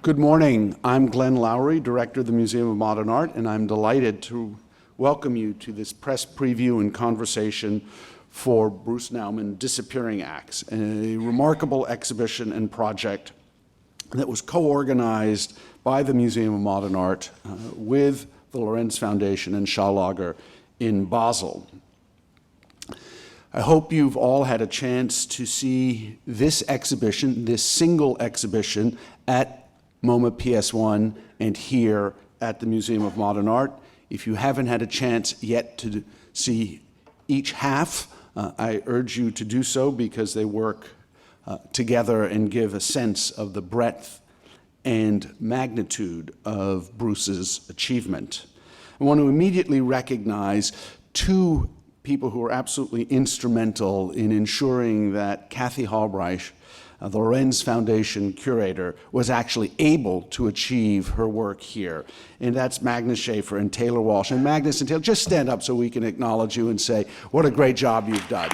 Good morning. I'm Glenn Lowry, Director of the Museum of Modern Art, and I'm delighted to welcome you to this press preview and conversation for Bruce Nauman, Disappearing Acts, a remarkable exhibition and project that was co-organized by the Museum of Modern Art with the Lorenz Foundation and Schaulager in Basel. I hope you've all had a chance to see this exhibition, this single exhibition at MoMA PS1 and here at the Museum of Modern Art. If you haven't had a chance yet to see each half, I urge you to do so because they work together and give a sense of the breadth and magnitude of Bruce's achievement. I want to immediately recognize two people who are absolutely instrumental in ensuring that Kathy Halbreich, the Lorenz Foundation curator, was actually able to achieve her work here. And that's Magnus Schaefer and Taylor Walsh. And Magnus and Taylor, just stand up so we can acknowledge you and say, what a great job you've done.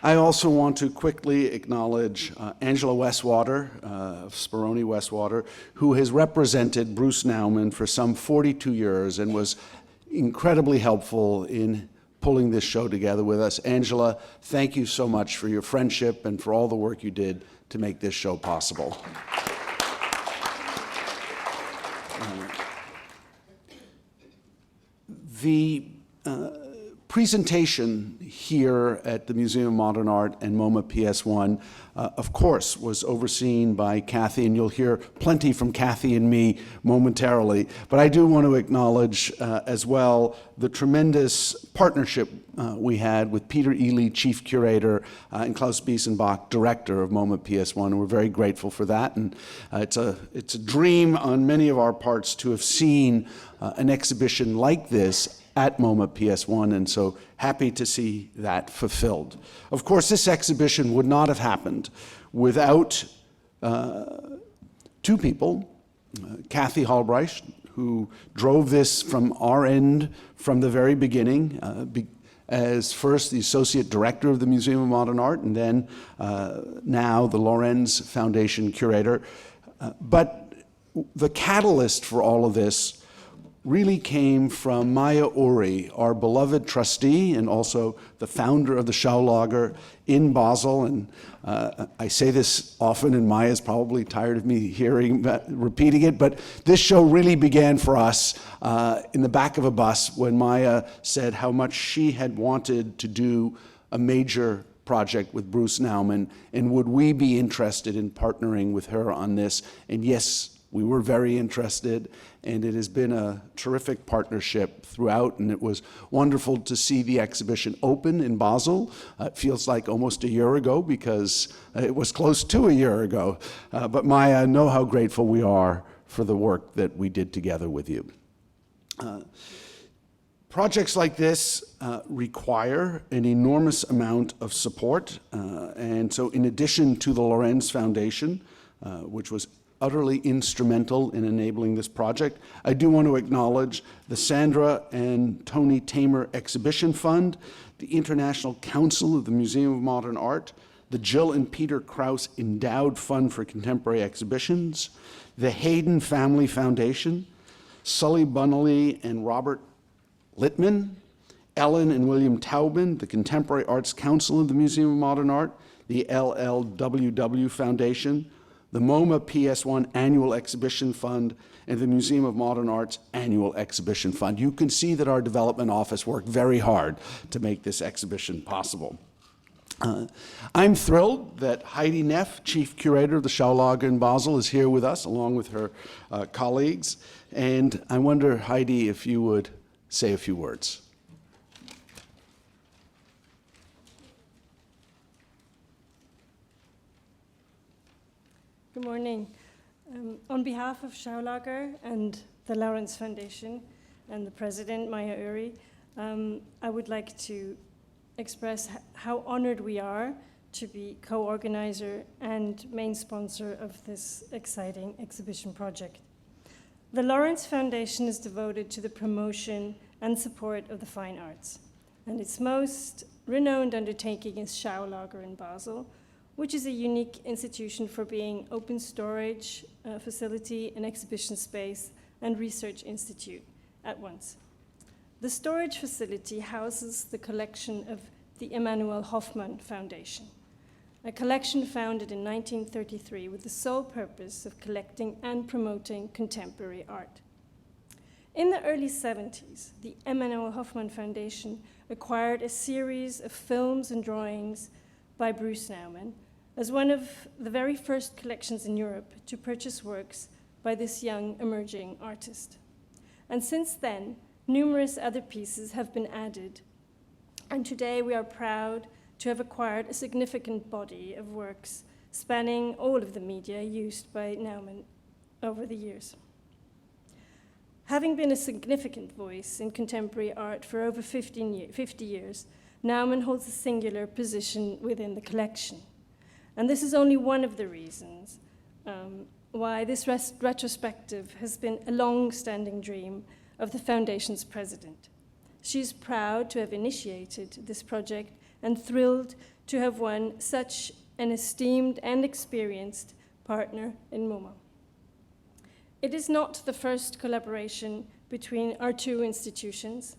I also want to quickly acknowledge Angela Westwater of Speroni Westwater, who has represented Bruce Nauman for some 42 years and was incredibly helpful in pulling this show together with us. Angela, thank you so much for your friendship and for all the work you did to make this show possible. The presentation here at the Museum of Modern Art and MoMA PS1, of course, was overseen by Kathy, and you'll hear plenty from Kathy and me momentarily. But I do want to acknowledge as well the tremendous partnership we had with Peter Ely, Chief Curator, and Klaus Biesenbach, Director of MoMA PS1, and we're very grateful for that. And it's a dream on many of our parts to have seen an exhibition like this at MoMA PS1, and so happy to see that fulfilled. Of course, this exhibition would not have happened without two people, Kathy Halbreich, who drove this from our end from the very beginning, as first the Associate Director of the Museum of Modern Art, and then now the Lorenz Foundation Curator. But the catalyst for all of this really came from Maya Uri, our beloved trustee and also the founder of the Schaulager in Basel. And I say this often, and Maya's probably tired of me repeating it, but this show really began for us in the back of a bus when Maya said how much she had wanted to do a major project with Bruce Nauman, and would we be interested in partnering with her on this? And yes, we were very interested, and it has been a terrific partnership throughout, and it was wonderful to see the exhibition open in Basel. It feels like almost a year ago because it was close to a year ago. But Maya, know how grateful we are for the work that we did together with you. Projects like this require an enormous amount of support, and so in addition to the Lorenz Foundation, which was utterly instrumental in enabling this project, I do want to acknowledge the Sandra and Tony Tamer Exhibition Fund, the International Council of the Museum of Modern Art, the Jill and Peter Krause Endowed Fund for Contemporary Exhibitions, the Hayden Family Foundation, Sully Bunnelly and Robert Littman, Ellen and William Taubin, the Contemporary Arts Council of the Museum of Modern Art, the LLWW Foundation, the MoMA PS1 Annual Exhibition Fund, and the Museum of Modern Art's Annual Exhibition Fund. You can see that our development office worked very hard to make this exhibition possible. I'm thrilled that Heidi Neff, Chief Curator of the Schaulager in Basel, is here with us, along with her colleagues. And I wonder, Heidi, if you would say a few words. Good morning. On behalf of Schaulager and the Lorenz Foundation and the president, Maya Uri, I would like to express how honored we are to be co-organizer and main sponsor of this exciting exhibition project. The Lorenz Foundation is devoted to the promotion and support of the fine arts, and its most renowned undertaking is Schaulager in Basel, which is a unique institution for being open storage facility, an exhibition space, and research institute at once. The storage facility houses the collection of the Emmanuel Hoffman Foundation, a collection founded in 1933 with the sole purpose of collecting and promoting contemporary art. In the early 70s, the Emmanuel Hoffman Foundation acquired a series of films and drawings by Bruce Nauman as one of the very first collections in Europe to purchase works by this young emerging artist. And since then, numerous other pieces have been added, and today we are proud to have acquired a significant body of works spanning all of the media used by Nauman over the years. Having been a significant voice in contemporary art for over 50 years, Nauman holds a singular position within the collection. And this is only one of the reasons why this retrospective has been a long-standing dream of the Foundation's president. She's proud to have initiated this project and thrilled to have won such an esteemed and experienced partner in MoMA. It is not the first collaboration between our two institutions.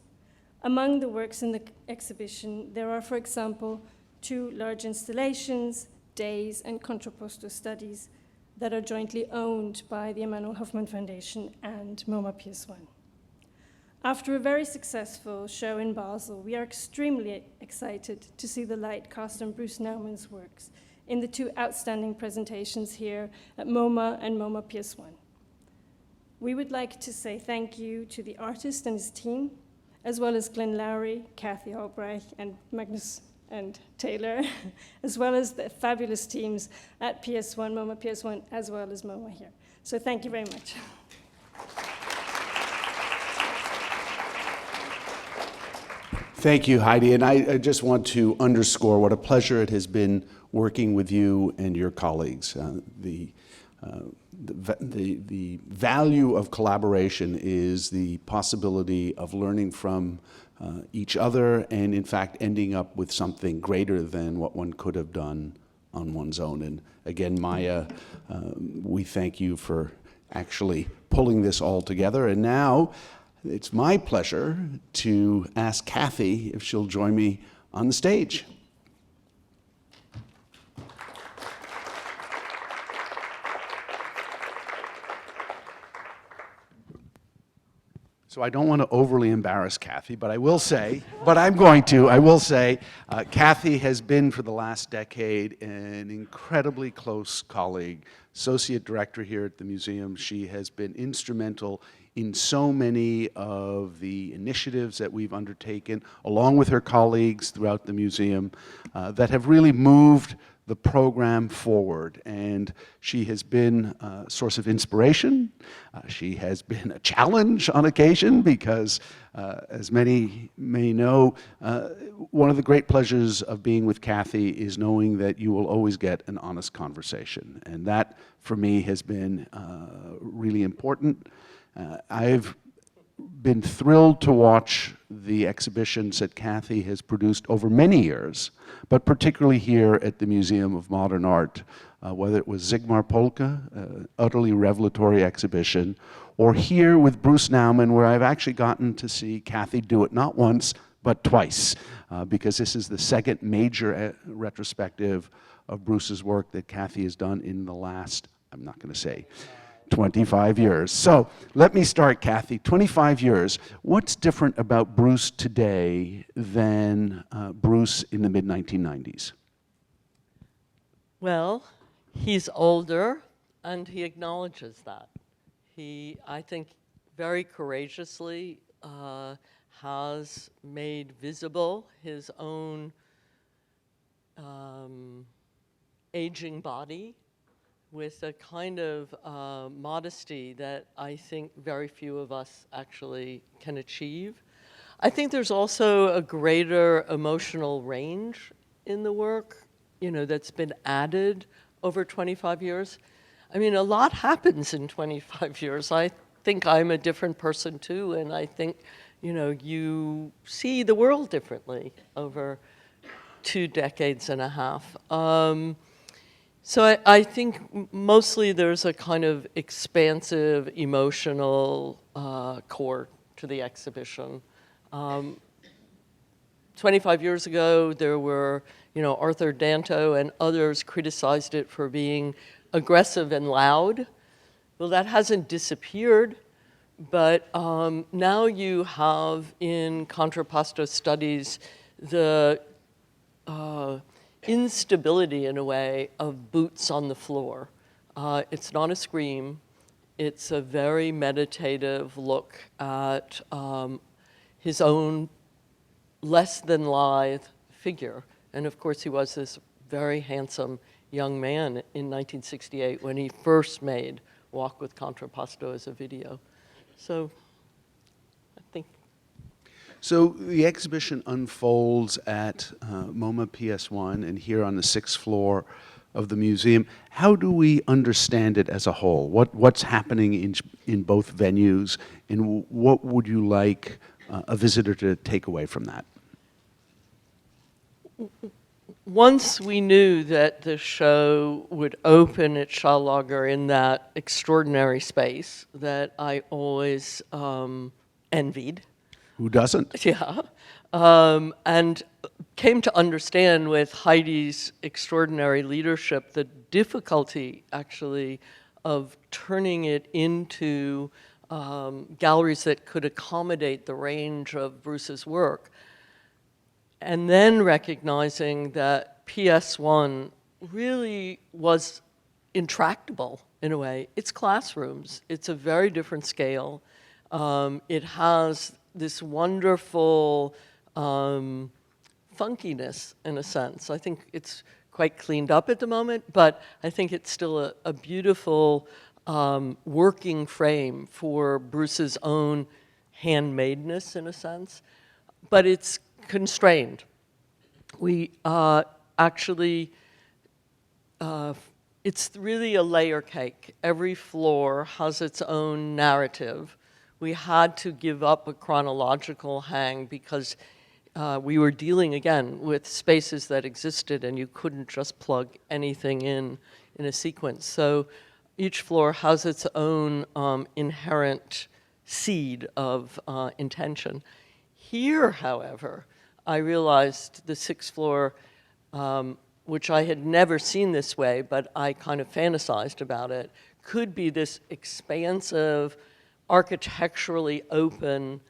Among the works in the exhibition, there are, for example, 2 large installations, days, and contrapposto studies that are jointly owned by the Emmanuel Hoffman Foundation and MoMA PS1. After a very successful show in Basel, we are extremely excited to see the light cast on Bruce Nauman's works in the 2 outstanding presentations here at MoMA and MoMA PS1. We would like to say thank you to the artist and his team, as well as Glenn Lowry, Kathy Albrecht, and Magnus and Taylor, as well as the fabulous teams at PS1, MoMA PS1, as well as MoMA here. So thank you very much. Thank you, Heidi. And I just want to underscore what a pleasure it has been working with you and your colleagues. The value of collaboration is the possibility of learning from each other and, in fact, ending up with something greater than what one could have done on one's own. And again, Maya, we thank you for actually pulling this all together. And now it's my pleasure to ask Kathy if she'll join me on the stage. So I don't want to overly embarrass Kathy, but I will say, Kathy has been for the last decade an incredibly close colleague, associate director here at the museum. She has been instrumental in so many of the initiatives that we've undertaken, along with her colleagues throughout the museum, that have really moved the program forward. And she has been a source of inspiration. She has been a challenge on occasion because, as many may know, one of the great pleasures of being with Kathy is knowing that you will always get an honest conversation. And that, for me, has been really important. I've been thrilled to watch the exhibitions that Kathy has produced over many years, but particularly here at the Museum of Modern Art, whether it was Zigmar Polka, an utterly revelatory exhibition, or here with Bruce Nauman, where I've actually gotten to see Kathy do it not once, but twice, because this is the second major retrospective of Bruce's work that Kathy has done in the last, I'm not going to say, 25 years. So let me start, Kathy. 25 years. What's different about Bruce today than Bruce in the mid-1990s? Well, he's older, and he acknowledges that. He, I think, very courageously has made visible his own aging body with a kind of modesty that I think very few of us actually can achieve. I think there's also a greater emotional range in the work, you know, that's been added over 25 years. I mean, a lot happens in 25 years. I think I'm a different person too, and I think, you know, you see the world differently over 2 decades and a half. So I think mostly there's a kind of expansive emotional core to the exhibition. 25 years ago, there were, Arthur Danto and others criticized it for being aggressive and loud. Well, that hasn't disappeared, but now you have in contrapposto studies the instability, in a way, of boots on the floor. It's not a scream. It's a very meditative look at his own less than lithe figure. And of course, he was this very handsome young man in 1968 when he first made Walk with Contrapposto as a video. So I think. So the exhibition unfolds at MoMA PS1 and here on the 6th floor of the museum. How do we understand it as a whole? What's happening in both venues, and what would you like a visitor to take away from that? Once we knew that the show would open at Schaulager in that extraordinary space that I always envied. Who doesn't? Yeah. And came to understand with Heidi's extraordinary leadership the difficulty, actually, of turning it into galleries that could accommodate the range of Bruce's work. And then recognizing that PS1 really was intractable in a way. It's classrooms. It's a very different scale. It has this wonderful funkiness, in a sense. I think it's quite cleaned up at the moment, but I think it's still a beautiful working frame for Bruce's own handmadeness, in a sense. But it's constrained. We actually, it's really a layer cake. Every floor has its own narrative. We had to give up a chronological hang because we were dealing, again, with spaces that existed and you couldn't just plug anything in a sequence. So each floor has its own inherent seed of intention. Here, however, I realized the 6th floor, which I had never seen this way, but I kind of fantasized about it, could be this expansive, architecturally open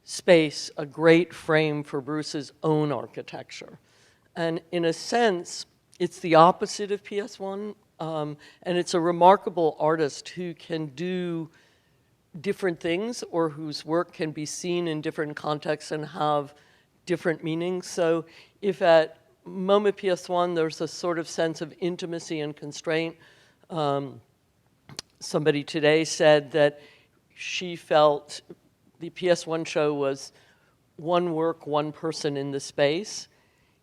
space, a great frame for Bruce's own architecture. And in a sense, it's the opposite of PS1, and it's a remarkable artist who can do different things or whose work can be seen in different contexts and have different meanings. So if at MoMA PS1 there's a sort of sense of intimacy and constraint, somebody today said that she felt the PS1 show was one work, one person in the space.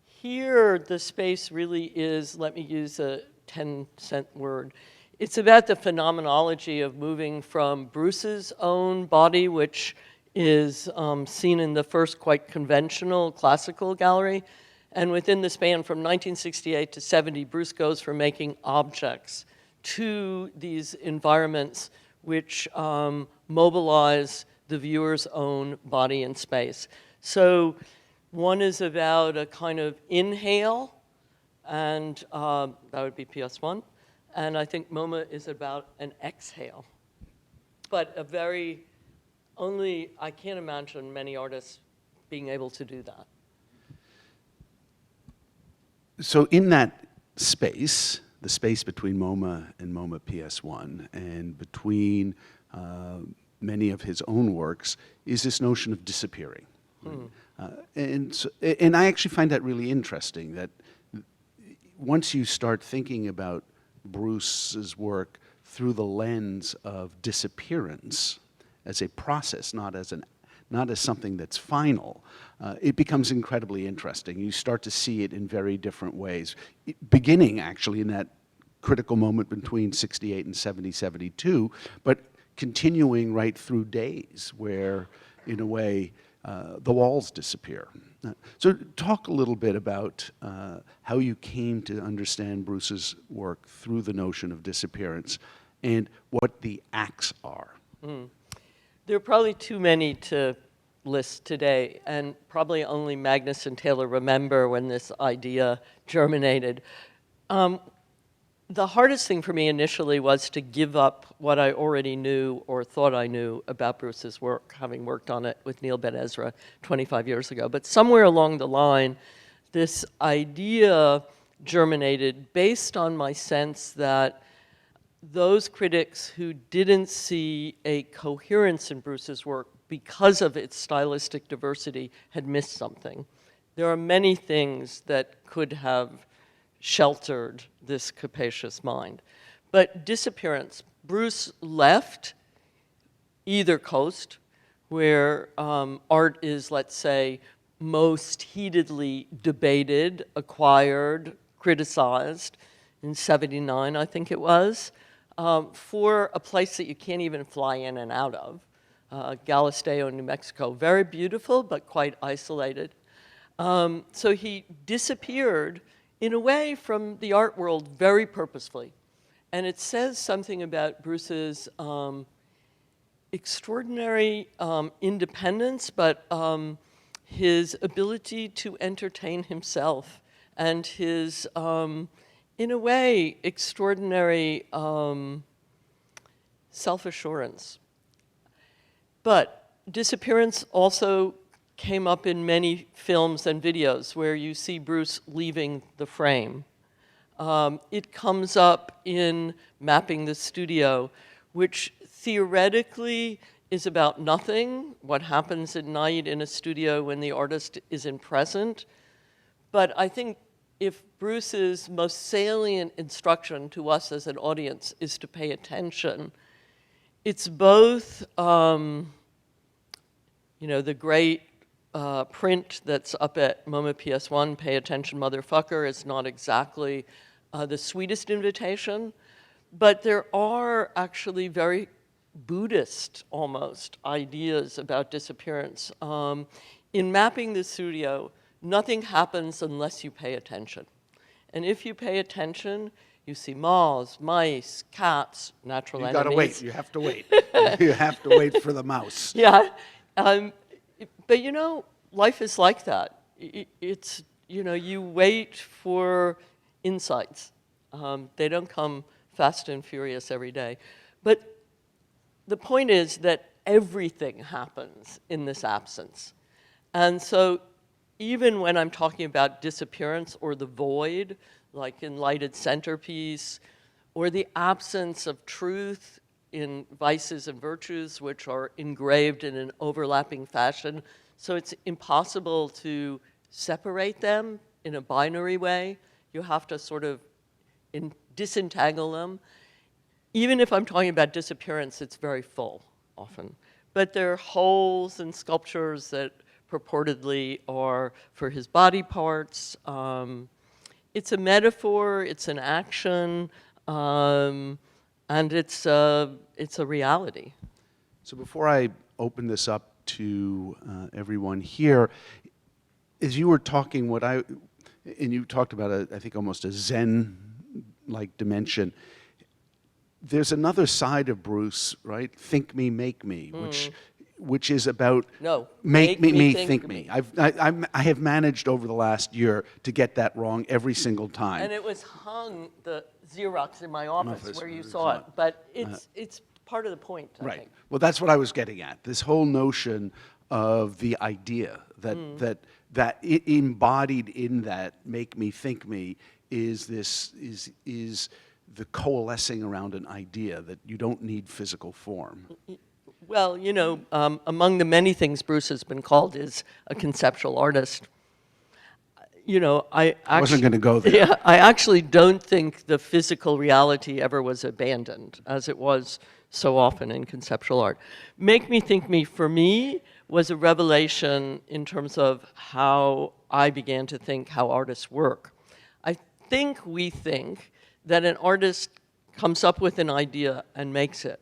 Here, the space really is, let me use a 10-cent word, it's about the phenomenology of moving from Bruce's own body, which is seen in the first quite conventional classical gallery, and within the span from 1968 to 70, Bruce goes from making objects to these environments which mobilize the viewer's own body and space. So one is about a kind of inhale, and that would be PS1. And I think MoMA is about an exhale. But a very, I can't imagine many artists being able to do that. So in that space, the space between MoMA and MoMA PS1, and between many of his own works, is this notion of disappearing. And I actually find that really interesting, that once you start thinking about Bruce's work through the lens of disappearance as a process, not as something that's final, it becomes incredibly interesting. You start to see it in very different ways, beginning actually in that critical moment between 68 and 70, 72, but continuing right through days where, in a way, the walls disappear. So talk a little bit about how you came to understand Bruce's work through the notion of disappearance and what the acts are. There are probably too many to list today, and probably only Magnus and Taylor remember when this idea germinated. The hardest thing for me initially was to give up what I already knew or thought I knew about Bruce's work, having worked on it with Neil Ben Ezra 25 years ago. But somewhere along the line, this idea germinated based on my sense that those critics who didn't see a coherence in Bruce's work because of its stylistic diversity had missed something. There are many things that could have sheltered this capacious mind. But disappearance, Bruce left either coast, where art is, let's say, most heatedly debated, acquired, criticized, in '79, I think it was, for a place that you can't even fly in and out of, Galisteo, New Mexico. Very beautiful, but quite isolated. So he disappeared in a way from the art world very purposefully. And it says something about Bruce's extraordinary independence, but his ability to entertain himself and his, in a way, extraordinary self-assurance. But disappearance also came up in many films and videos where you see Bruce leaving the frame. It comes up in Mapping the Studio, which theoretically is about nothing, what happens at night in a studio when the artist isn't present. But I think if Bruce's most salient instruction to us as an audience is to pay attention, it's both, the great print that's up at MoMA PS1, Pay Attention Motherfucker, is not exactly the sweetest invitation, but there are actually very Buddhist, almost, ideas about disappearance. In Mapping the Studio, nothing happens unless you pay attention. And if you pay attention, you see moths, mice, cats, natural enemies. You gotta wait, you have to wait. You have to wait for the mouse. Yeah. But life is like that. It's, you wait for insights. They don't come fast and furious every day. But the point is that everything happens in this absence. And so even when I'm talking about disappearance or the void, like in Lighted Centerpiece, or the absence of truth in Vices and Virtues, which are engraved in an overlapping fashion, so it's impossible to separate them in a binary way. You have to sort of disentangle them. Even if I'm talking about disappearance, it's very full, often. But there are holes and sculptures that purportedly are for his body parts. It's a metaphor, it's an action, and it's a reality. So before I open this up to everyone here, as you were talking, and you talked about, I think, almost a Zen-like dimension, there's another side of Bruce, right? Think me, make me, which is about make me, think me. I have managed over the last year to get that wrong every single time. And it was hung, the Xerox in my office where you saw it, but it's part of the point, I think. Well, that's what I was getting at. This whole notion of the idea that embodied in that make me, think me is the coalescing around an idea that you don't need physical form. Well, among the many things Bruce has been called is a conceptual artist. I wasn't going to go there. Yeah, I actually don't think the physical reality ever was abandoned, as it was so often in conceptual art. Make Me Think Me, for me, was a revelation in terms of how I began to think how artists work. I think we think that an artist comes up with an idea and makes it.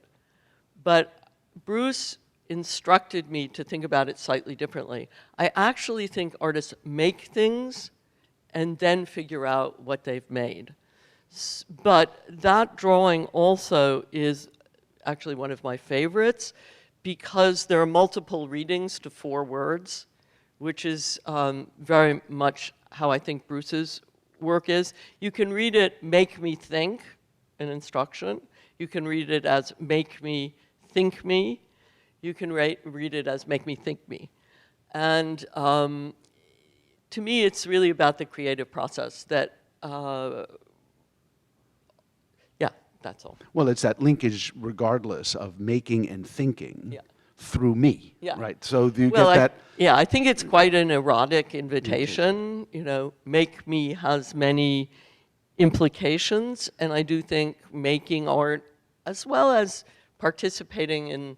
But Bruce instructed me to think about it slightly differently. I actually think artists make things and then figure out what they've made. But that drawing also is actually one of my favorites because there are multiple readings to 4 words, which is very much how I think Bruce's work is. You can read it, make me think, an instruction. You can read it as make me think me. You can read it as make me think me. And to me, it's really about the creative process that, yeah, that's all. Well, it's that linkage regardless of making and thinking through me, right? So you get that. Yeah, I think it's quite an erotic invitation. You know, make me has many implications, and I do think making art, as well as participating in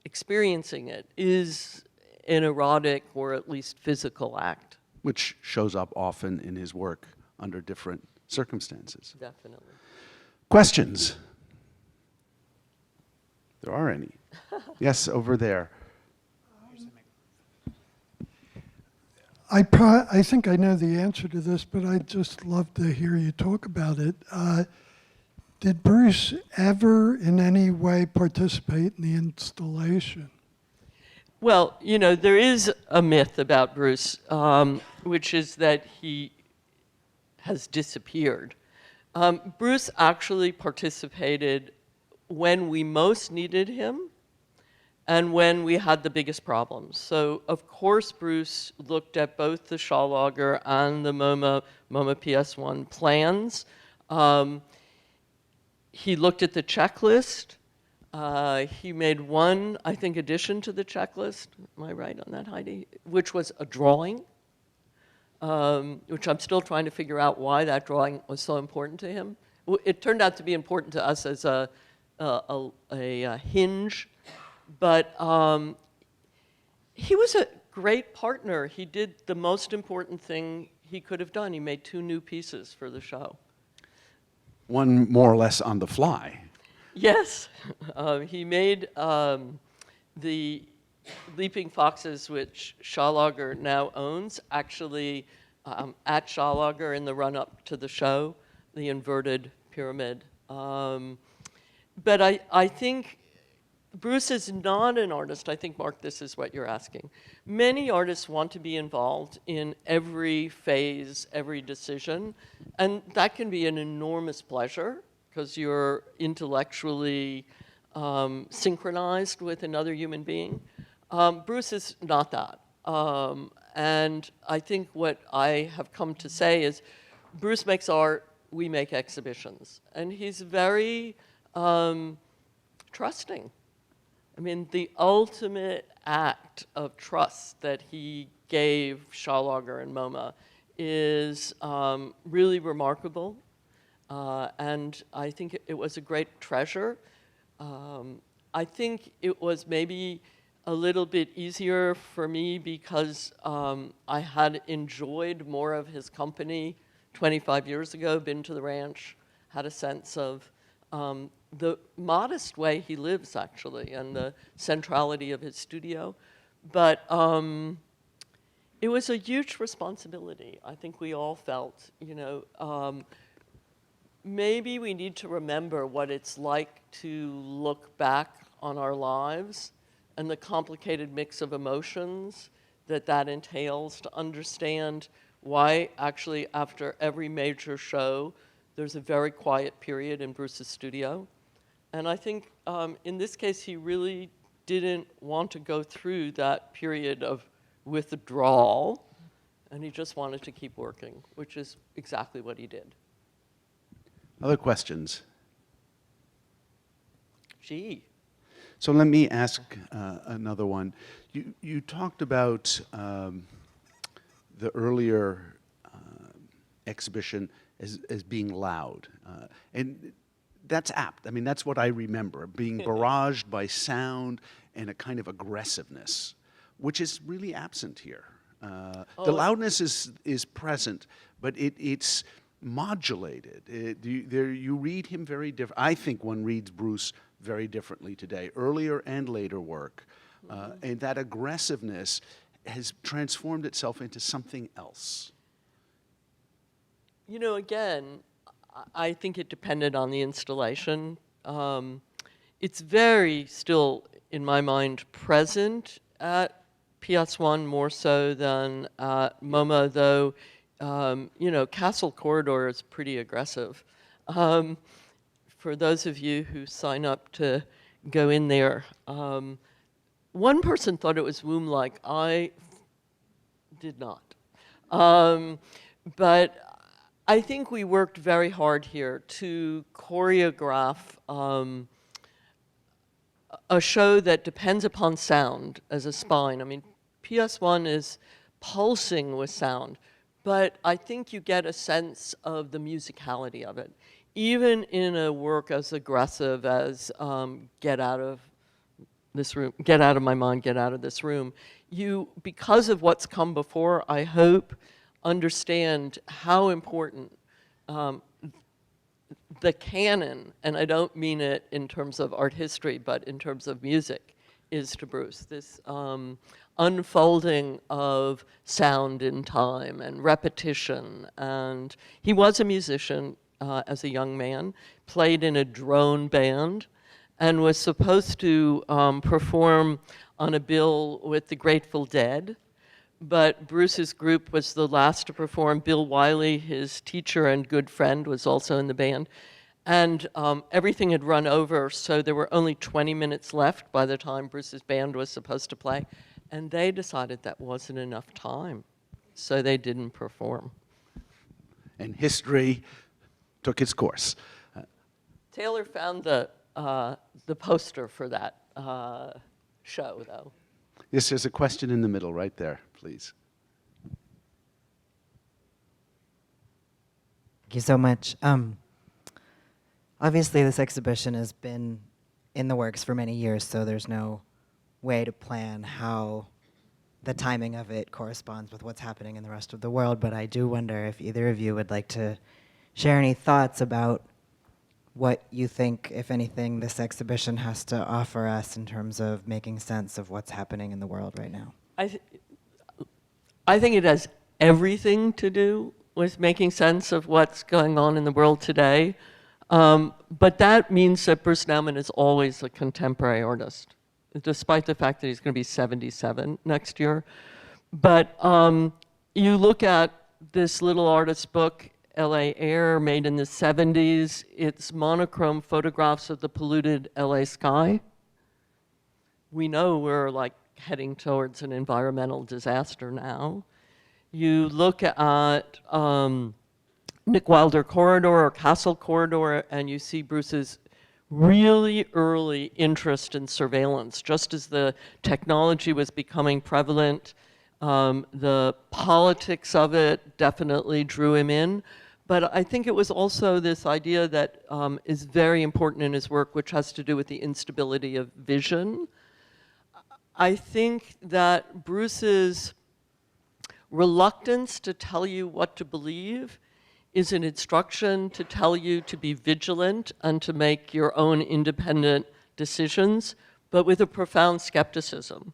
experiencing it, is an erotic or at least physical act. Which shows up often in his work under different circumstances. Definitely. Questions? There are any. Yes, over there. I think I know the answer to this, but I'd just love to hear you talk about it. Did Bruce ever in any way participate in the installation? Well, you know, there is a myth about Bruce, which is that he has disappeared. Bruce actually participated when we most needed him and when we had the biggest problems. So, of course, Bruce looked at both the Schaulager and the MoMA PS1 plans. He looked at the checklist. He made one, I think, addition to the checklist. Am I right on that, Heidi? Which was a drawing, which I'm still trying to figure out why that drawing was so important to him. It turned out to be important to us as a hinge, but he was a great partner. He did the most important thing he could have done. He made 2 new pieces for the show. One more or less on the fly. Yes, he made the Leaping Foxes, which Schaulager now owns, actually at Schaulager in the run-up to the show, the inverted pyramid. But I think Bruce is not an artist. I think, Mark, this is what you're asking. Many artists want to be involved in every phase, every decision, and that can be an enormous pleasure because you're intellectually synchronized with another human being. Bruce is not that. And I think what I have come to say is Bruce makes art, we make exhibitions. And he's very trusting. I mean, the ultimate act of trust that he gave Schaulager and MoMA is really remarkable. And I think it was a great treasure. I think it was maybe a little bit easier for me because I had enjoyed more of his company 25 years ago, been to the ranch, had a sense of the modest way he lives, actually, and the centrality of his studio. But it was a huge responsibility. I think we all felt, you know, maybe we need to remember what it's like to look back on our lives and the complicated mix of emotions that entails, to understand why actually after every major show there's a very quiet period in Bruce's studio. And I think in this case he really didn't want to go through that period of withdrawal, and he just wanted to keep working, which is exactly what he did. Other questions? Gee. So let me ask another one. You talked about the earlier exhibition as being loud. And that's apt. I mean, that's what I remember, being barraged by sound and a kind of aggressiveness, which is really absent here. The loudness is present, but it's modulated. You read him very different. I think one reads Bruce very differently today, earlier and later work. And that aggressiveness has transformed itself into something else. You know, again, I think it depended on the installation. It's very still, in my mind, present at PS1 more so than at MoMA, though, you know, Castle Corridor is pretty aggressive. For those of you who sign up to go in there, one person thought it was womb-like. I did not. But I think we worked very hard here to choreograph a show that depends upon sound as a spine. I mean, PS1 is pulsing with sound, but I think you get a sense of the musicality of it. Even in a work as aggressive as Get Out of This Room, Get Out of My Mind, Get Out of This Room, you, because of what's come before, I hope, understand how important the canon, and I don't mean it in terms of art history, but in terms of music, is to Bruce. This unfolding of sound in time and repetition. And he was a musician as a young man, played in a drone band, and was supposed to perform on a bill with the Grateful Dead. But Bruce's group was the last to perform. Bill Wiley, his teacher and good friend, was also in the band. And everything had run over, so there were only 20 minutes left by the time Bruce's band was supposed to play. And they decided that wasn't enough time, so they didn't perform. And history took its course. Taylor found the poster for that show, though. Yes, there's a question in the middle right there, please. Thank you so much. Obviously, this exhibition has been in the works for many years, so there's no way to plan how the timing of it corresponds with what's happening in the rest of the world, but I do wonder if either of you would like to share any thoughts about what you think, if anything, this exhibition has to offer us in terms of making sense of what's happening in the world right now. I think it has everything to do with making sense of what's going on in the world today. But that means that Bruce Nauman is always a contemporary artist, despite the fact that he's going to be 77 next year. But you look at this little artist's book, LA Air, made in the 70s. It's monochrome photographs of the polluted LA sky. We know we're like heading towards an environmental disaster now. You look at Nick Wilder Corridor or Castle Corridor, and you see Bruce's really early interest in surveillance. Just as the technology was becoming prevalent, the politics of it definitely drew him in. But I think it was also this idea that is very important in his work, which has to do with the instability of vision. I think that Bruce's reluctance to tell you what to believe is an instruction to tell you to be vigilant and to make your own independent decisions, but with a profound skepticism.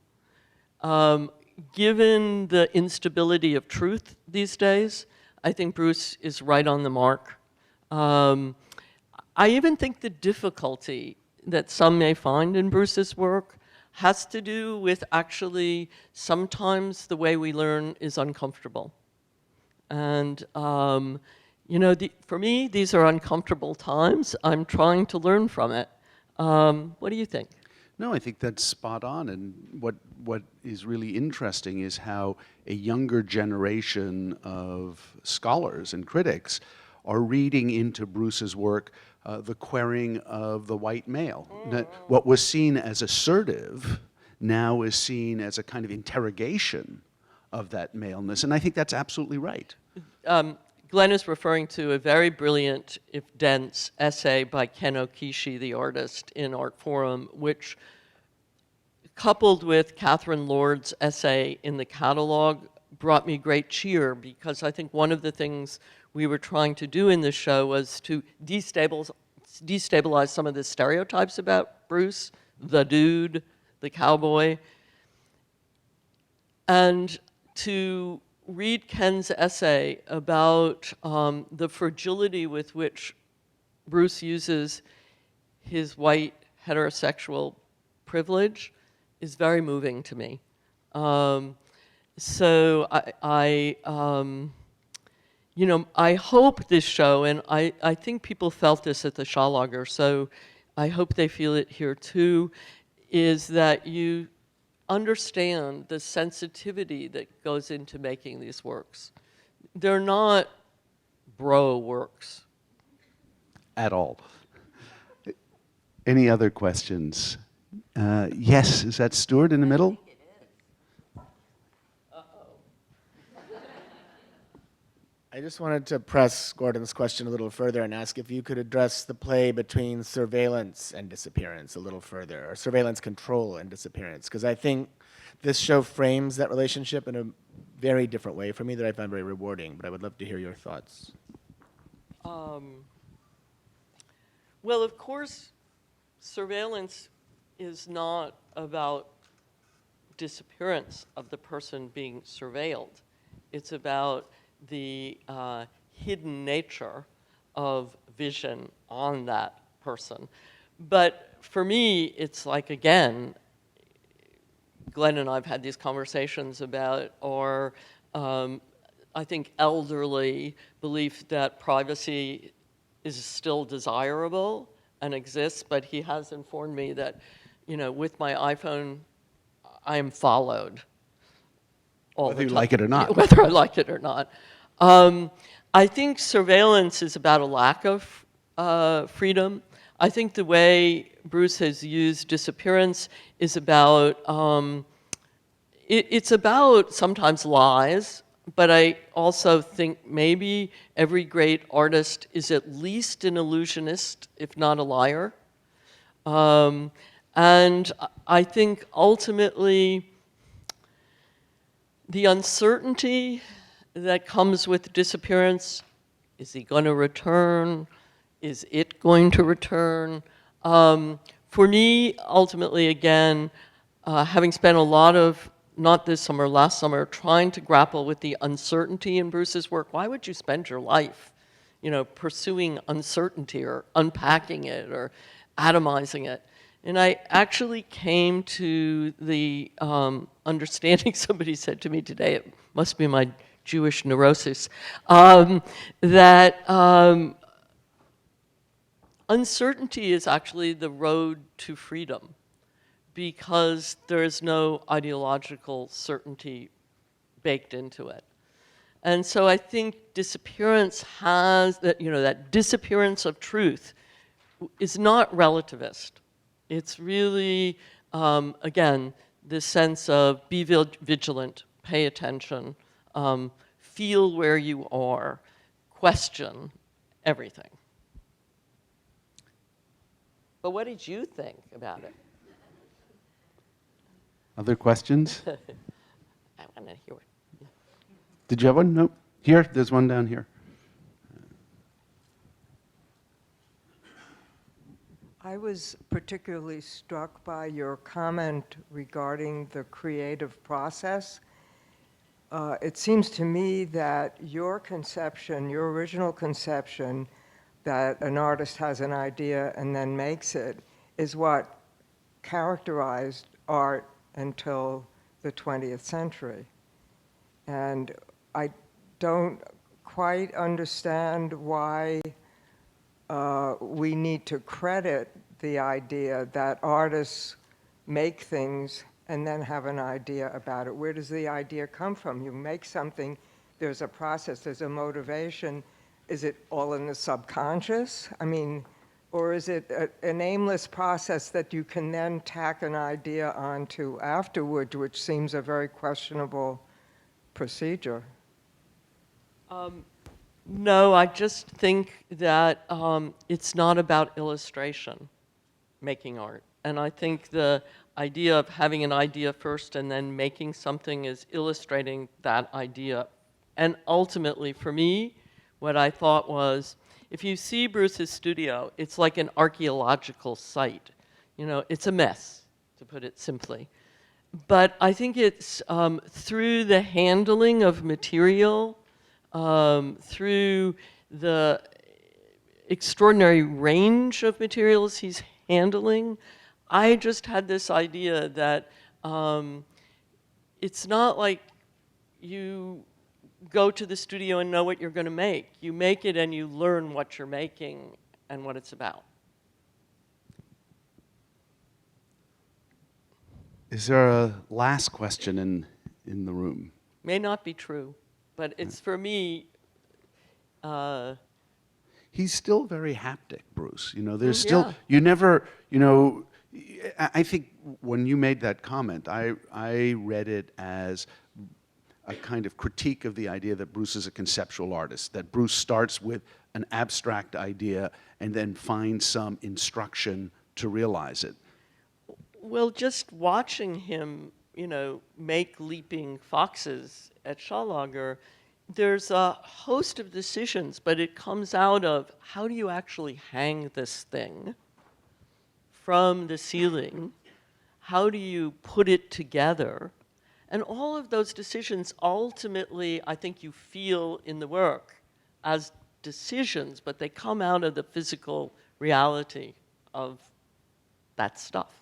Given the instability of truth these days, I think Bruce is right on the mark. I even think the difficulty that some may find in Bruce's work has to do with actually sometimes the way we learn is uncomfortable. And you know, for me, these are uncomfortable times. I'm trying to learn from it. What do you think? No, I think that's spot on. And what is really interesting is how a younger generation of scholars and critics are reading into Bruce's work the querying of the white male. That what was seen as assertive now is seen as a kind of interrogation of that maleness. And I think that's absolutely right. Glenn is referring to a very brilliant, if dense, essay by Ken Okishi, the artist, in Art Forum, which, coupled with Catherine Lord's essay in the catalog, brought me great cheer, because I think one of the things we were trying to do in this show was to destabilize some of the stereotypes about Bruce, the dude, the cowboy, and to read Ken's essay about the fragility with which Bruce uses his white heterosexual privilege is very moving to me. So you know, I hope this show, and I think people felt this at the Schaulager, so I hope they feel it here too, is that you understand the sensitivity that goes into making these works. They're not bro works. At all. Any other questions? Yes, is that Stuart in the middle? I just wanted to press Gordon's question a little further and ask if you could address the play between surveillance and disappearance a little further, or surveillance control and disappearance, because I think this show frames that relationship in a very different way for me that I find very rewarding, but I would love to hear your thoughts. Well, of course, surveillance is not about disappearance of the person being surveilled. It's about the hidden nature of vision on that person. But for me, it's like, again, Glenn and I have had these conversations about our, I think, elderly belief that privacy is still desirable and exists, but he has informed me that, you know, with my iPhone, I am followed all Whether the you time. like it or not. Whether I like it or not. I think surveillance is about a lack of freedom. I think the way Bruce has used disappearance is about, it's about sometimes lies, but I also think maybe every great artist is at least an illusionist, if not a liar. And I think ultimately the uncertainty that comes with disappearance, is he going to return? Is it going to return? For me, ultimately, again, having spent a lot of, not this summer, last summer, trying to grapple with the uncertainty in Bruce's work. Why would you spend your life, you know, pursuing uncertainty or unpacking it or atomizing it? And I actually came to the understanding, somebody said to me today, it must be my Jewish neurosis, that uncertainty is actually the road to freedom, because there is no ideological certainty baked into it. And so I think disappearance has, that, you know, that disappearance of truth is not relativist. It's really, again, this sense of be vigilant, pay attention, feel where you are, question everything. But what did you think about it? Other questions? I want to hear it. Did you have one? No. Here, there's one down here. I was particularly struck by your comment regarding the creative process. It seems to me that your conception, your original conception, that an artist has an idea and then makes it, is what characterized art until the 20th century. And I don't quite understand why we need to credit the idea that artists make things and then have an idea about it. Where does the idea come from? You make something, there's a process, there's a motivation. Is it all in the subconscious? I mean, or is it an aimless process that you can then tack an idea onto afterward, which seems a very questionable procedure? No, I just think that it's not about illustration, making art. And I think the idea of having an idea first and then making something is illustrating that idea. And ultimately, for me, what I thought was, if you see Bruce's studio, it's like an archaeological site. You know, it's a mess, to put it simply. But I think it's through the handling of material, through the extraordinary range of materials he's handling, I just had this idea that it's not like you go to the studio and know what you're going to make. You make it and you learn what you're making and what it's about. Is there a last question in the room? May not be true, but it's for me. He's still very haptic, Bruce. You know, there's still, Yeah. you never, you know, I think when you made that comment, I read it as a kind of critique of the idea that Bruce is a conceptual artist, that Bruce starts with an abstract idea and then finds some instruction to realize it. Well, just watching him, you know, make leaping foxes at Schaulager, there's a host of decisions, but it comes out of how do you actually hang this thing from the ceiling? How do you put it together? And all of those decisions ultimately, I think you feel in the work as decisions, but they come out of the physical reality of that stuff.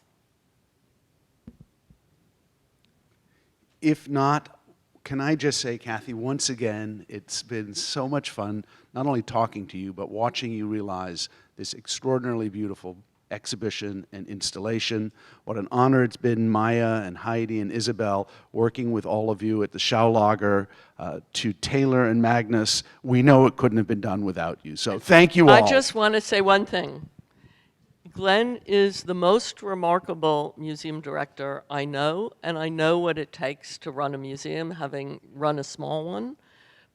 If not, can I just say, Kathy, once again, it's been so much fun, not only talking to you, but watching you realize this extraordinarily beautiful exhibition and installation. What an honor it's been, Maya and Heidi and Isabel, working with all of you at the Schaulager, to Taylor and Magnus. We know it couldn't have been done without you, so thank you all. I just want to say one thing. Glenn is the most remarkable museum director I know, and I know what it takes to run a museum, having run a small one.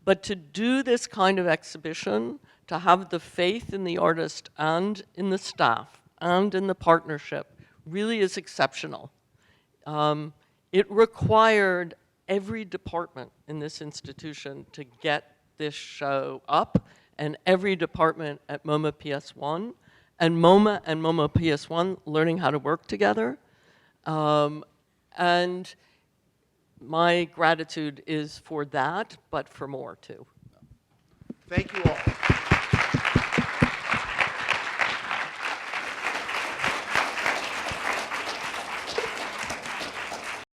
But to do this kind of exhibition, to have the faith in the artist and in the staff and in the partnership really is exceptional. It required every department in this institution to get this show up, and every department at MoMA PS1, and MoMA PS1 learning how to work together. And my gratitude is for that, but for more too. Thank you all.